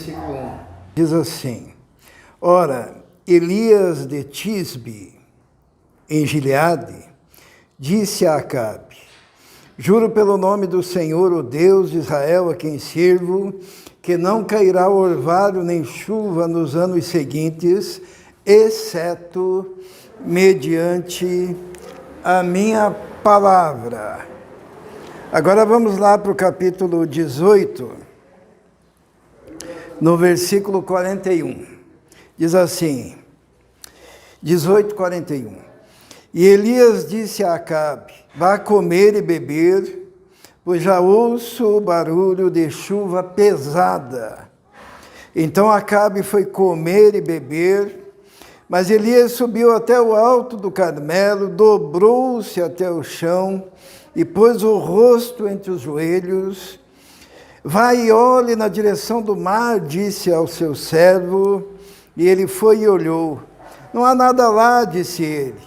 versículo 1. Diz assim: Ora, Elias de Tisbe, em Gileade, disse a Acabe: Juro pelo nome do Senhor, o Deus de Israel, a quem sirvo, que não cairá orvalho nem chuva nos anos seguintes, exceto mediante a minha palavra. Agora vamos lá para o capítulo 18, no versículo 41. Diz assim, 18:41. E Elias disse a Acabe: Vá comer e beber, pois já ouço o barulho de chuva pesada. Então Acabe foi comer e beber, mas Elias subiu até o alto do Carmelo, dobrou-se até o chão e pôs o rosto entre os joelhos. Vai e olhe na direção do mar, disse ao seu servo, e ele foi e olhou. Não há nada lá, disse ele.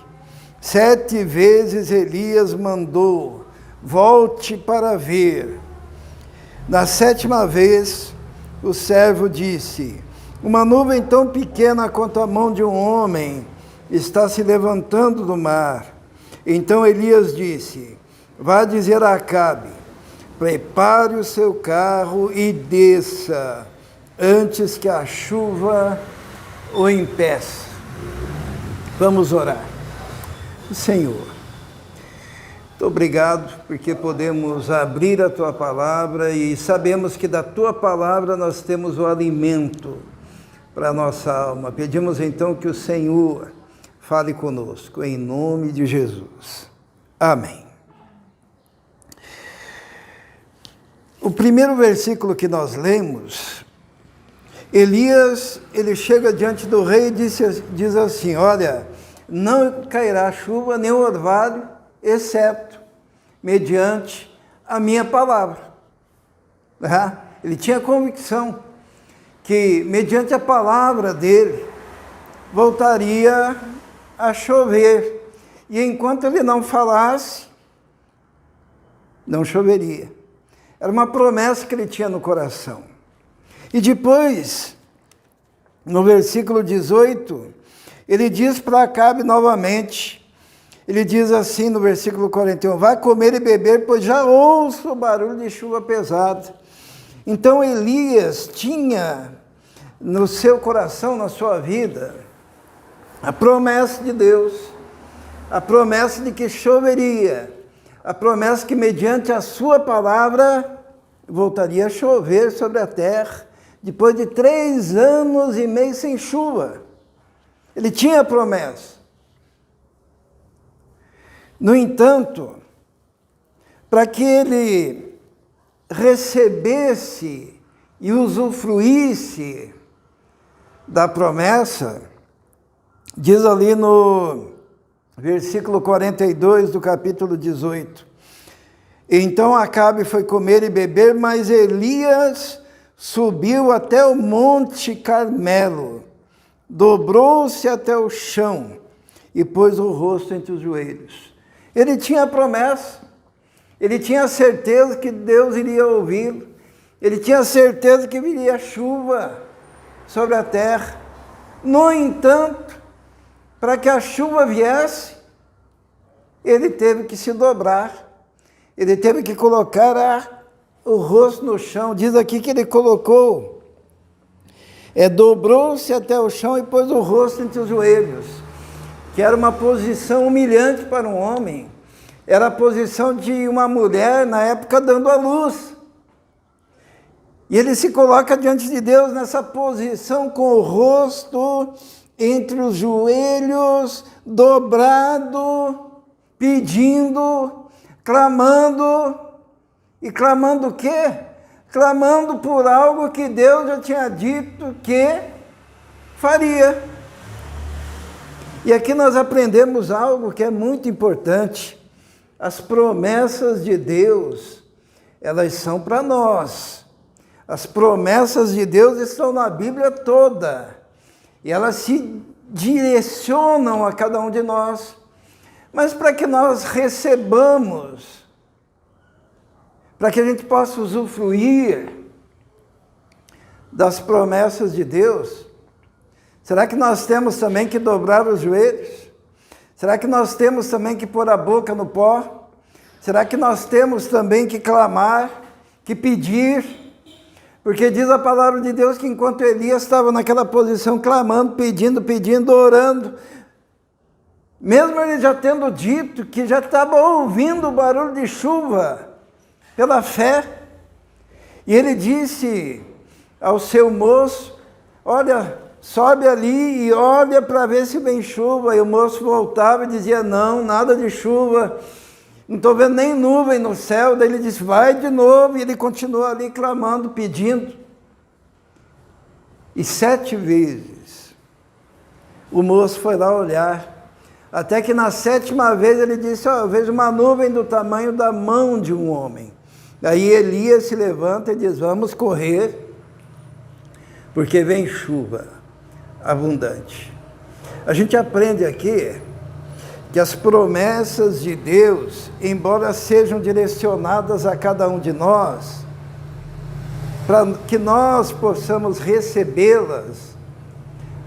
7 vezes Elias mandou: volte para ver. Na 7ª vez, o servo disse: uma nuvem tão pequena quanto a mão de um homem está se levantando do mar. Então Elias disse: vá dizer a Acabe: prepare o seu carro e desça, antes que a chuva o impeça. Vamos orar. Senhor, muito obrigado porque podemos abrir a Tua Palavra e sabemos que da Tua Palavra nós temos o alimento para a nossa alma. Pedimos então que o Senhor fale conosco, em nome de Jesus. Amém. O primeiro versículo que nós lemos, Elias, ele chega diante do rei e diz assim: olha, não cairá chuva nem orvalho, exceto mediante a minha palavra. Ele tinha convicção que mediante a palavra dele voltaria a chover. E enquanto ele não falasse, não choveria. Era uma promessa que ele tinha no coração. E depois, no versículo 18, ele diz para Acabe novamente, ele diz assim no versículo 41, vai comer e beber, pois já ouço o barulho de chuva pesada. Então Elias tinha no seu coração, na sua vida, a promessa de Deus, a promessa de que choveria, a promessa que mediante a sua palavra voltaria a chover sobre a terra, depois de 3 anos e meio sem chuva. Ele tinha a promessa. No entanto, para que ele recebesse e usufruísse da promessa, diz ali no versículo 42 do capítulo 18, então Acabe foi comer e beber, mas Elias subiu até o monte Carmelo, dobrou-se até o chão e pôs o rosto entre os joelhos. Ele tinha a promessa, ele tinha a certeza que Deus iria ouvi-lo, ele tinha a certeza que viria chuva sobre a terra. No entanto, para que a chuva viesse, ele teve que se dobrar, ele teve que colocar o rosto no chão. Diz aqui que ele colocou, dobrou-se até o chão e pôs o rosto entre os joelhos, que era uma posição humilhante para um homem, era a posição de uma mulher na época dando à luz. E ele se coloca diante de Deus nessa posição com o rosto entre os joelhos, dobrado, pedindo, clamando. E clamando o quê? Clamando por algo que Deus já tinha dito que faria. E aqui nós aprendemos algo que é muito importante. As promessas de Deus, elas são para nós. As promessas de Deus estão na Bíblia toda. E elas se direcionam a cada um de nós. Mas para que nós recebamos, para que a gente possa usufruir das promessas de Deus? Será que nós temos também que dobrar os joelhos? Será que nós temos também que pôr a boca no pó? Será que nós temos também que clamar, que pedir? Porque diz a palavra de Deus que enquanto Elias estava naquela posição clamando, pedindo, orando, mesmo ele já tendo dito que já estava ouvindo o barulho de chuva pela fé, e ele disse ao seu moço, olha, sobe ali e olha para ver se vem chuva. E o moço voltava e dizia, não, nada de chuva, não estou vendo nem nuvem no céu. Daí ele disse, vai de novo, e ele continuou ali clamando, pedindo. E 7 vezes o moço foi lá olhar, até que na 7ª vez ele disse, eu vejo uma nuvem do tamanho da mão de um homem. Daí Elias se levanta e diz, vamos correr, porque vem chuva abundante. A gente aprende aqui que as promessas de Deus, embora sejam direcionadas a cada um de nós, para que nós possamos recebê-las,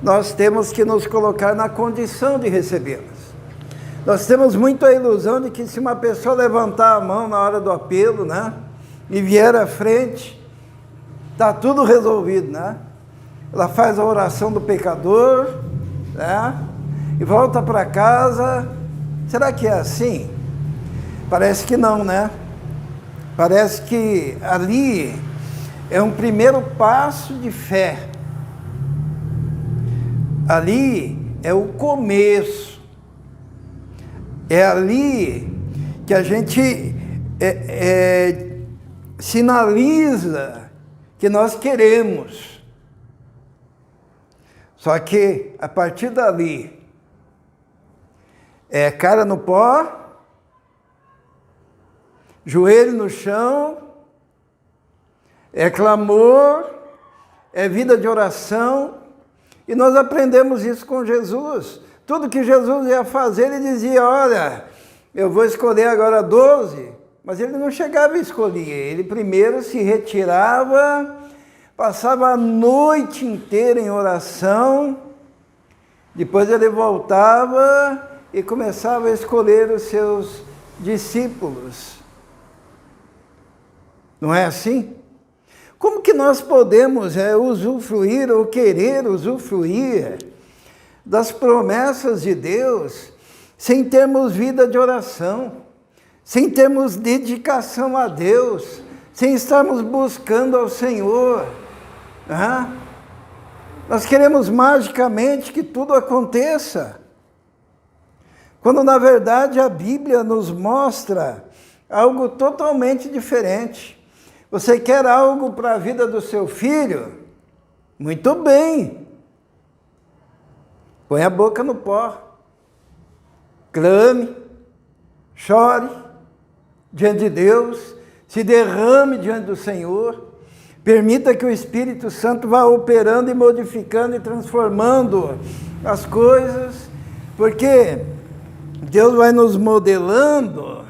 nós temos que nos colocar na condição de recebê-las. Nós temos muito a ilusão de que se uma pessoa levantar a mão na hora do apelo, né, e vier à frente, está tudo resolvido, né? Ela faz a oração do pecador, né? E volta para casa. Será que é assim? Parece que não, né? Parece que ali é um primeiro passo de fé. Ali é o começo. É ali que a gente sinaliza que nós queremos. Só que, a partir dali, é cara no pó, joelho no chão, é clamor, é vida de oração, e nós aprendemos isso com Jesus. Tudo que Jesus ia fazer, ele dizia, olha, eu vou escolher agora 12, mas ele não chegava a escolher, ele primeiro se retirava, passava a noite inteira em oração, depois ele voltava e começava a escolher os seus discípulos. Não é assim? Como que nós podemos usufruir ou querer usufruir das promessas de Deus sem termos vida de oração, sem termos dedicação a Deus, sem estarmos buscando ao Senhor? Nós queremos magicamente que tudo aconteça, quando na verdade a Bíblia nos mostra algo totalmente diferente. Você quer algo para a vida do seu filho? Muito bem. Põe a boca no pó. Clame, chore diante de Deus, se derrame diante do Senhor. Permita que o Espírito Santo vá operando e modificando e transformando as coisas, porque Deus vai nos modelando,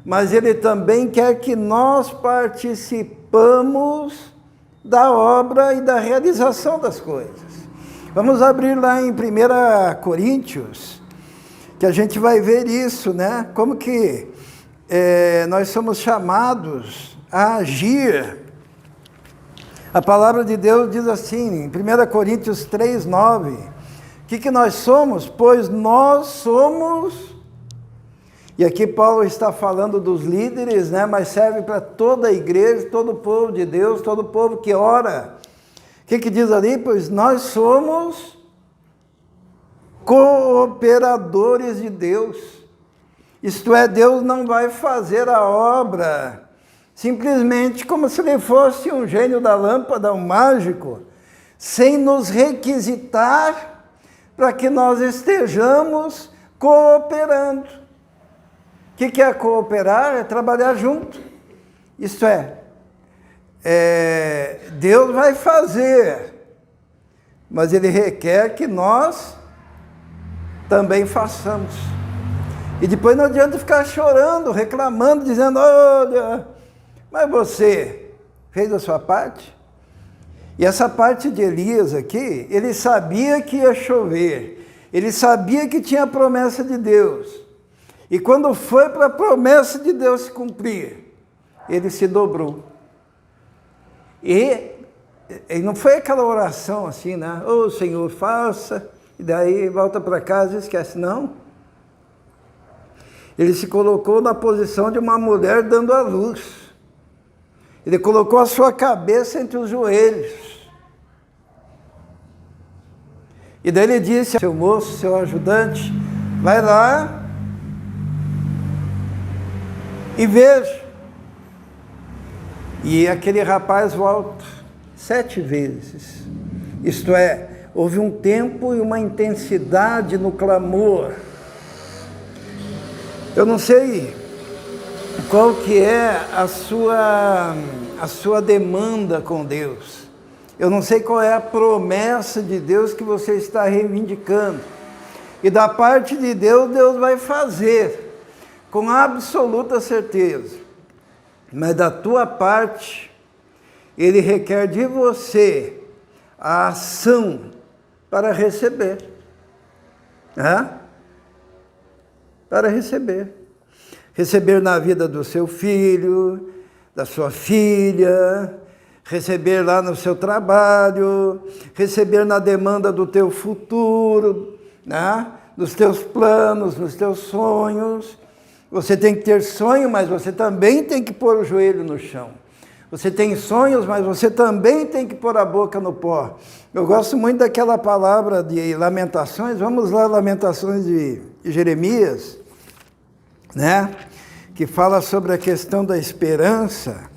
mas Ele também quer que nós participamos da obra e da realização das coisas. Vamos abrir lá em 1 Coríntios, que a gente vai ver isso, né? Como que nós somos chamados a agir. A palavra de Deus diz assim, em 1 Coríntios 3:9, o que nós somos? Pois nós somos, e aqui Paulo está falando dos líderes, né? Mas serve para toda a igreja, todo o povo de Deus, todo o povo que ora. O que diz ali? Pois nós somos cooperadores de Deus. Isto é, Deus não vai fazer a obra simplesmente como se ele fosse um gênio da lâmpada, um mágico, sem nos requisitar para que nós estejamos cooperando. O que é cooperar? É trabalhar junto. Isto é, Deus vai fazer, mas Ele requer que nós também façamos. E depois não adianta ficar chorando, reclamando, dizendo, olha, mas você fez a sua parte? E essa parte de Elias aqui, ele sabia que ia chover, ele sabia que tinha a promessa de Deus. E quando foi para a promessa de Deus se cumprir, ele se dobrou. E não foi aquela oração assim, né? Ô Senhor, faça, e daí volta para casa e esquece. Não. Ele se colocou na posição de uma mulher dando à luz. Ele colocou a sua cabeça entre os joelhos. E daí ele disse, seu moço, seu ajudante, vai lá e veja. E aquele rapaz volta 7 vezes. Isto é, houve um tempo e uma intensidade no clamor. Eu não sei qual que é a sua demanda com Deus. Eu não sei qual é a promessa de Deus que você está reivindicando. E da parte de Deus, Deus vai fazer, com absoluta certeza. Mas da tua parte, Ele requer de você a ação para receber. Para receber. Receber na vida do seu filho, da sua filha, receber lá no seu trabalho, receber na demanda do teu futuro, né? Nos teus planos, nos teus sonhos. Você tem que ter sonho, mas você também tem que pôr o joelho no chão. Você tem sonhos, mas você também tem que pôr a boca no pó. Eu gosto muito daquela palavra de Lamentações. Vamos lá, Lamentações de Jeremias, né? Que fala sobre a questão da esperança.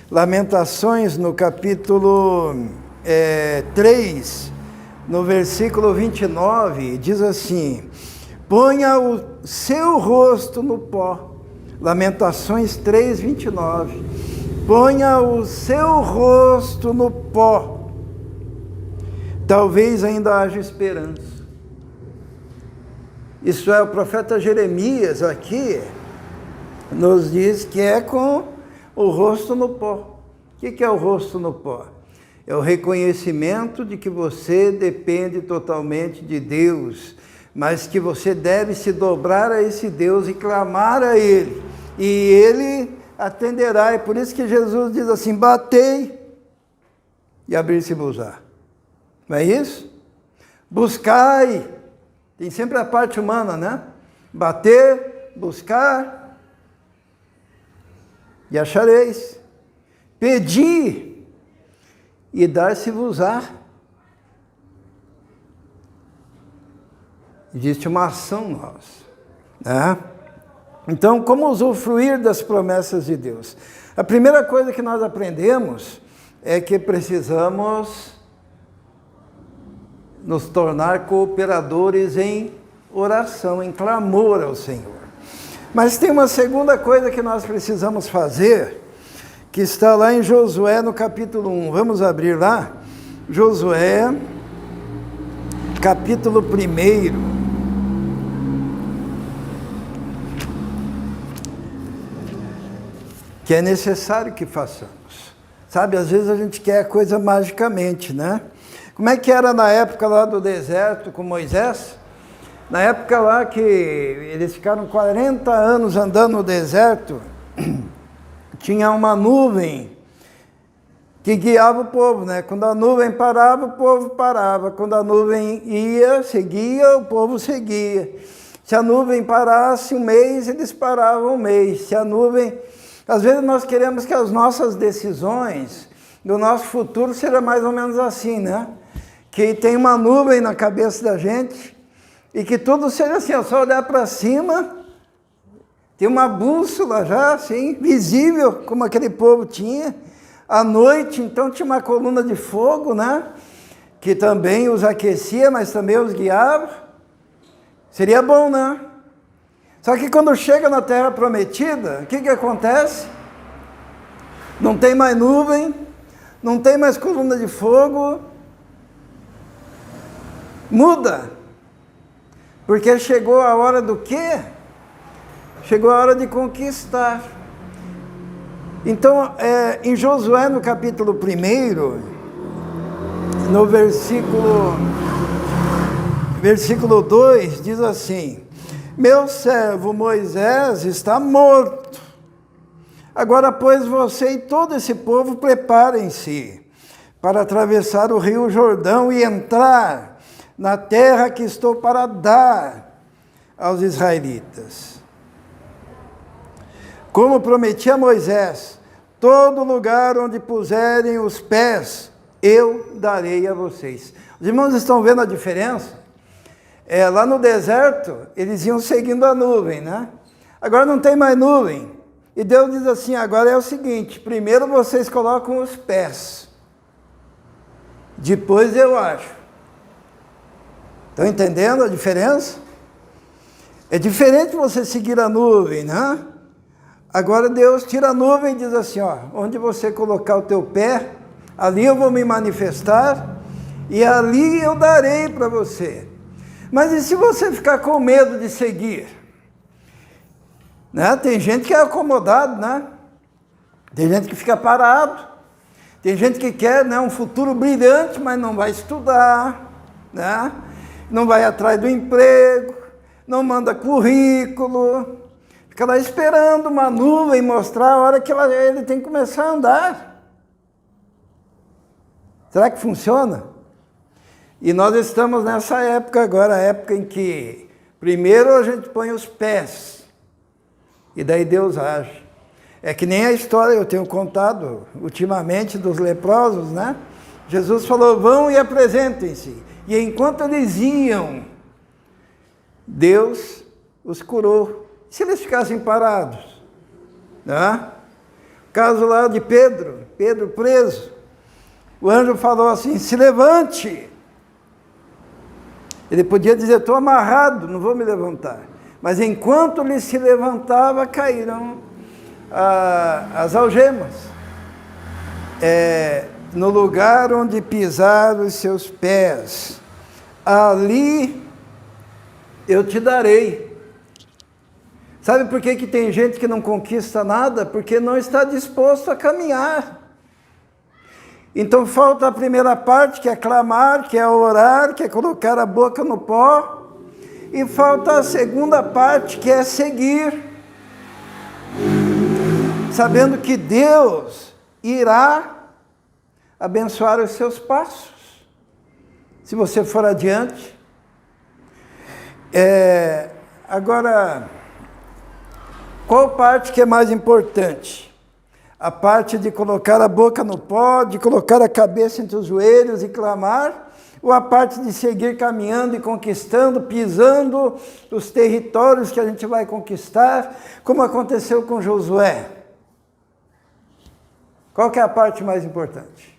Lamentações no capítulo 3, no versículo 29, diz assim: ponha o seu rosto no pó. Lamentações 3, 29. Ponha o seu rosto no pó. Talvez ainda haja esperança. Isso é, o profeta Jeremias aqui nos diz que é com o rosto no pó. O que é o rosto no pó? É o reconhecimento de que você depende totalmente de Deus, mas que você deve se dobrar a esse Deus e clamar a Ele. E Ele atenderá. E por isso que Jesus diz assim: batei e abrir-se-vos-á. Não é isso? Buscai. Tem sempre a parte humana, né? Bater, buscar e achareis. Pedi e dar-se-vos-á. Existe uma ação nossa, né? Então, como usufruir das promessas de Deus? A primeira coisa que nós aprendemos é que precisamos nos tornar cooperadores em oração, em clamor ao Senhor. Mas tem uma segunda coisa que nós precisamos fazer, que está lá em Josué, no capítulo 1. Vamos abrir lá? Josué, capítulo 1. Que é necessário que façamos. Sabe, às vezes a gente quer a coisa magicamente, né? Como é que era na época lá do deserto com Moisés? Na época lá que eles ficaram 40 anos andando no deserto, tinha uma nuvem que guiava o povo, né? Quando a nuvem parava, o povo parava. Quando a nuvem ia, seguia, o povo seguia. Se a nuvem parasse um mês, eles paravam um mês. Se a nuvem... Às vezes nós queremos que as nossas decisões do nosso futuro sejam mais ou menos assim, né? Que tem uma nuvem na cabeça da gente e que tudo seja assim, é só olhar para cima, tem uma bússola já assim, visível, como aquele povo tinha. À noite, então, tinha uma coluna de fogo, né? Que também os aquecia, mas também os guiava. Seria bom, né? Só que quando chega na Terra Prometida, o que acontece? Não tem mais nuvem, não tem mais coluna de fogo. Muda. Porque chegou a hora do quê? Chegou a hora de conquistar. Então, em Josué, no capítulo 1, no versículo 2 diz assim: meu servo Moisés está morto. Agora, pois, você e todo esse povo preparem-se para atravessar o rio Jordão e entrar na terra que estou para dar aos israelitas. Como prometi a Moisés, todo lugar onde puserem os pés, eu darei a vocês. Os irmãos estão vendo a diferença? Lá no deserto, eles iam seguindo a nuvem, né? Agora não tem mais nuvem. E Deus diz assim, agora é o seguinte, primeiro vocês colocam os pés, depois eu acho. Estão entendendo a diferença? É diferente você seguir a nuvem, né? Agora Deus tira a nuvem e diz assim, ó, onde você colocar o teu pé, ali eu vou me manifestar e ali eu darei para você. Mas e se você ficar com medo de seguir? Né? Tem gente que é acomodado, né? Tem gente que fica parado. Tem gente que quer, né, um futuro brilhante, mas não vai estudar, né? Não vai atrás do emprego, não manda currículo, fica lá esperando uma nuvem mostrar a hora que ele tem que começar a andar. Será que funciona? E nós estamos nessa época agora, a época em que primeiro a gente põe os pés, e daí Deus age. É que nem a história eu tenho contado ultimamente dos leprosos, né? Jesus falou, vão e apresentem-se. E enquanto eles iam, Deus os curou. Se eles ficassem parados, né? O caso lá de Pedro preso. O anjo falou assim, se levante. Ele podia dizer, estou amarrado, não vou me levantar. Mas enquanto ele se levantava, caíram as algemas. No lugar onde pisar os seus pés, ali eu te darei. Sabe por que tem gente que não conquista nada? Porque não está disposto a caminhar. Então falta a primeira parte, que é clamar, que é orar, que é colocar a boca no pó. E falta a segunda parte, que é seguir. Sabendo que Deus irá abençoar os seus passos, se você for adiante. Agora, qual parte que é mais importante? A parte de colocar a boca no pó, de colocar a cabeça entre os joelhos e clamar, ou a parte de seguir caminhando e conquistando, pisando os territórios que a gente vai conquistar, como aconteceu com Josué? Qual que é a parte mais importante?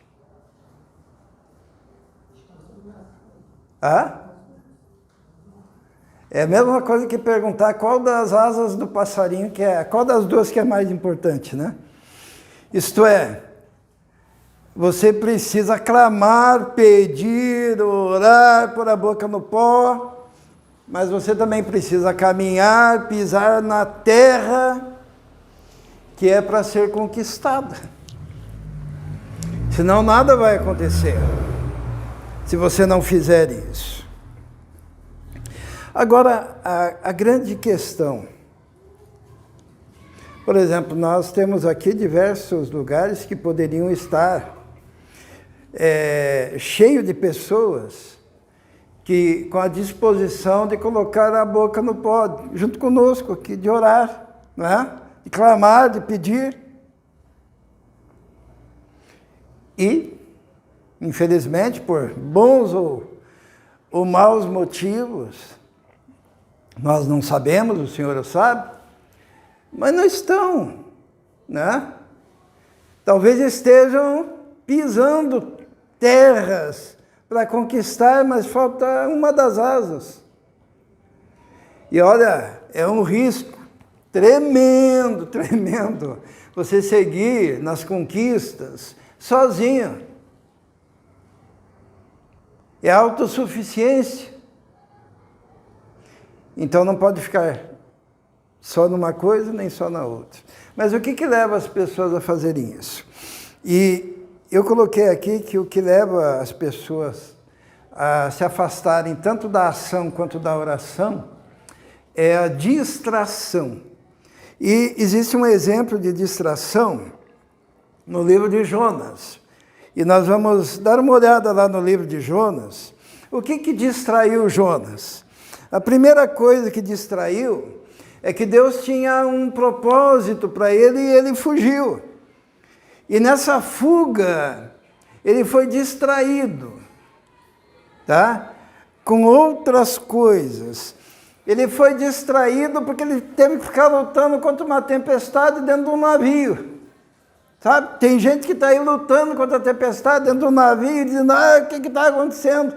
É a mesma coisa que perguntar qual das asas do passarinho que é, qual das duas que é mais importante, né? Isto é, você precisa clamar, pedir, orar, pôr a boca no pó, mas você também precisa caminhar, pisar na terra que é para ser conquistada. Senão nada vai acontecer, se você não fizer isso. Agora, a grande questão, por exemplo, nós temos aqui diversos lugares que poderiam estar cheio de pessoas que com a disposição de colocar a boca no pó, junto conosco aqui, de orar, né? De clamar, de pedir. E, infelizmente, por bons ou maus motivos, nós não sabemos, o Senhor sabe, mas não estão, né? Talvez estejam pisando terras para conquistar, mas falta uma das asas. E olha, é um risco tremendo, tremendo, você seguir nas conquistas sozinho. É autossuficiência. Então não pode ficar só numa coisa nem só na outra. Mas o que leva as pessoas a fazerem isso? E eu coloquei aqui que o que leva as pessoas a se afastarem tanto da ação quanto da oração é a distração. E existe um exemplo de distração no livro de Jonas. E nós vamos dar uma olhada lá no livro de Jonas. O que distraiu Jonas? A primeira coisa que distraiu é que Deus tinha um propósito para ele e ele fugiu. E nessa fuga, ele foi distraído, tá? Com outras coisas. Ele foi distraído porque ele teve que ficar lutando contra uma tempestade dentro de um navio. Sabe? Tem gente que está aí lutando contra a tempestade dentro do navio, dizendo, o que está acontecendo?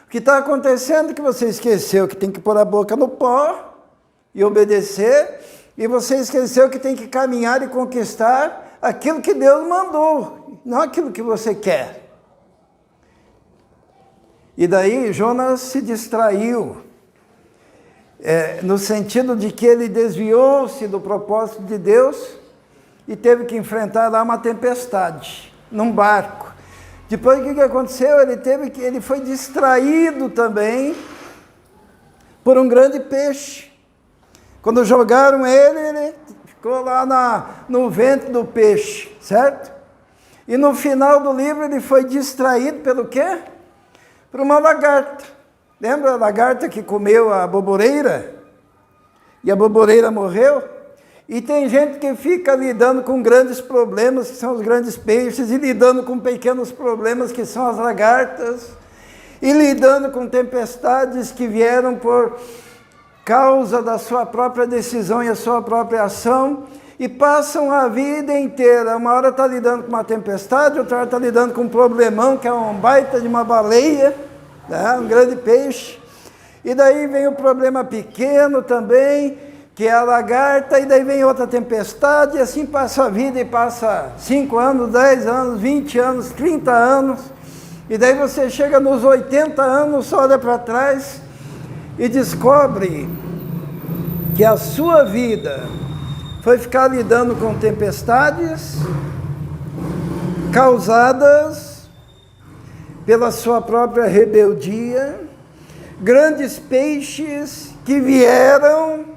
O que está acontecendo é que você esqueceu que tem que pôr a boca no pó e obedecer, e você esqueceu que tem que caminhar e conquistar aquilo que Deus mandou, não aquilo que você quer. E daí Jonas se distraiu, no sentido de que ele desviou-se do propósito de Deus e teve que enfrentar lá uma tempestade, num barco. Depois o que aconteceu? Ele foi distraído também por um grande peixe. Quando jogaram ele ficou lá no ventre do peixe, certo? E no final do livro ele foi distraído pelo quê? Por uma lagarta. Lembra a lagarta que comeu a boboreira? E a boboreira morreu? E tem gente que fica lidando com grandes problemas, que são os grandes peixes, e lidando com pequenos problemas, que são as lagartas, e lidando com tempestades que vieram por causa da sua própria decisão e a sua própria ação, e passam a vida inteira. Uma hora está lidando com uma tempestade, outra hora está lidando com um problemão, que é um baita de uma baleia, né? Um grande peixe. E daí vem o problema pequeno também, que é a lagarta, e daí vem outra tempestade, e assim passa a vida, e passa 5 anos, 10 anos, 20 anos, 30 anos, e daí você chega nos 80 anos, só olha para trás e descobre que a sua vida foi ficar lidando com tempestades causadas pela sua própria rebeldia, grandes peixes que vieram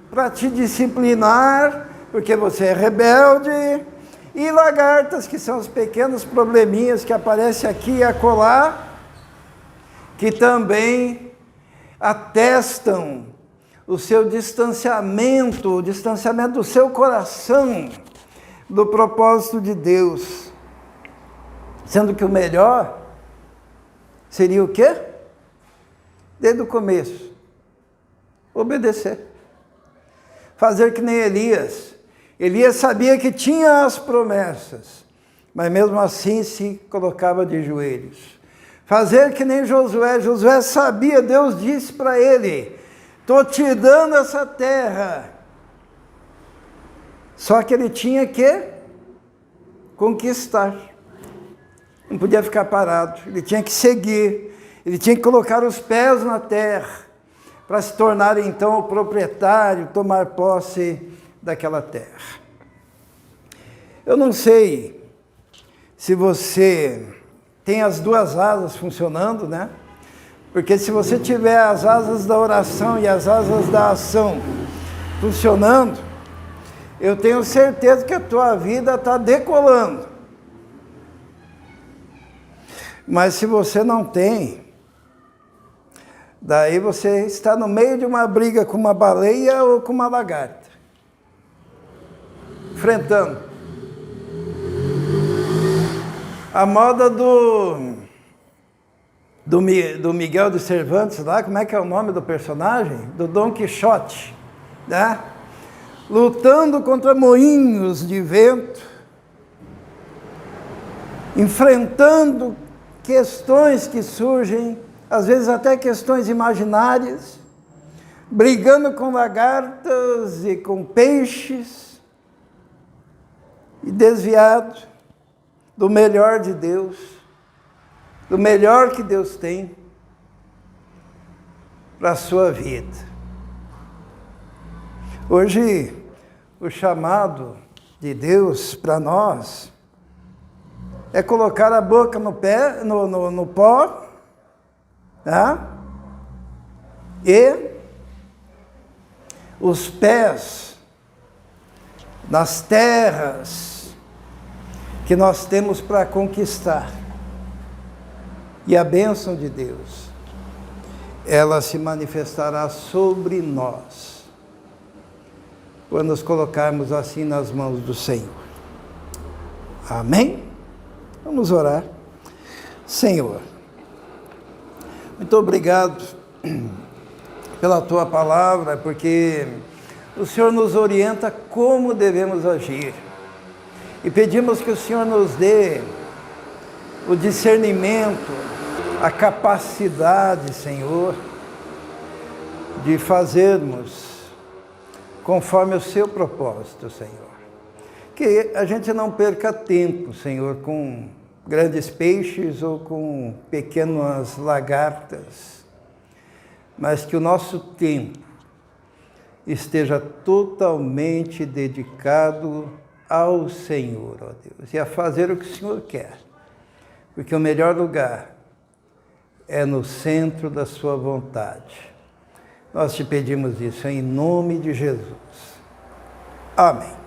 para te disciplinar, porque você é rebelde, e lagartas, que são os pequenos probleminhas que aparecem aqui e acolá, que também atestam o seu distanciamento, o distanciamento do seu coração do propósito de Deus. Sendo que o melhor seria o quê? Desde o começo, obedecer. Fazer que nem Elias. Elias sabia que tinha as promessas, mas mesmo assim se colocava de joelhos. Fazer que nem Josué. Josué sabia, Deus disse para ele, estou te dando essa terra. Só que ele tinha que conquistar. Não podia ficar parado, ele tinha que seguir, ele tinha que colocar os pés na terra, para se tornar então o proprietário, tomar posse daquela terra. Eu não sei se você tem as duas asas funcionando, né? Porque se você tiver as asas da oração e as asas da ação funcionando, eu tenho certeza que a tua vida está decolando. Mas se você não tem, daí você está no meio de uma briga com uma baleia ou com uma lagarta. Enfrentando. A moda do Miguel de Cervantes lá, como é que é o nome do personagem? Do Dom Quixote, né? Lutando contra moinhos de vento, enfrentando questões que surgem, às vezes até questões imaginárias, brigando com lagartas e com peixes, e desviado do melhor de Deus, do melhor que Deus tem para a sua vida. Hoje, o chamado de Deus para nós é colocar a boca no pé, no pó, tá? E os pés nas terras que nós temos para conquistar. E a bênção de Deus, ela se manifestará sobre nós, quando nos colocarmos assim nas mãos do Senhor. Amém? Vamos orar. Senhor, muito obrigado pela Tua palavra, porque o Senhor nos orienta como devemos agir. E pedimos que o Senhor nos dê o discernimento, a capacidade, Senhor, de fazermos conforme o Seu propósito, Senhor. Que a gente não perca tempo, Senhor, com grandes peixes ou com pequenas lagartas, mas que o nosso tempo esteja totalmente dedicado ao Senhor, ó Deus, e a fazer o que o Senhor quer, porque o melhor lugar é no centro da sua vontade. Nós te pedimos isso em nome de Jesus. Amém.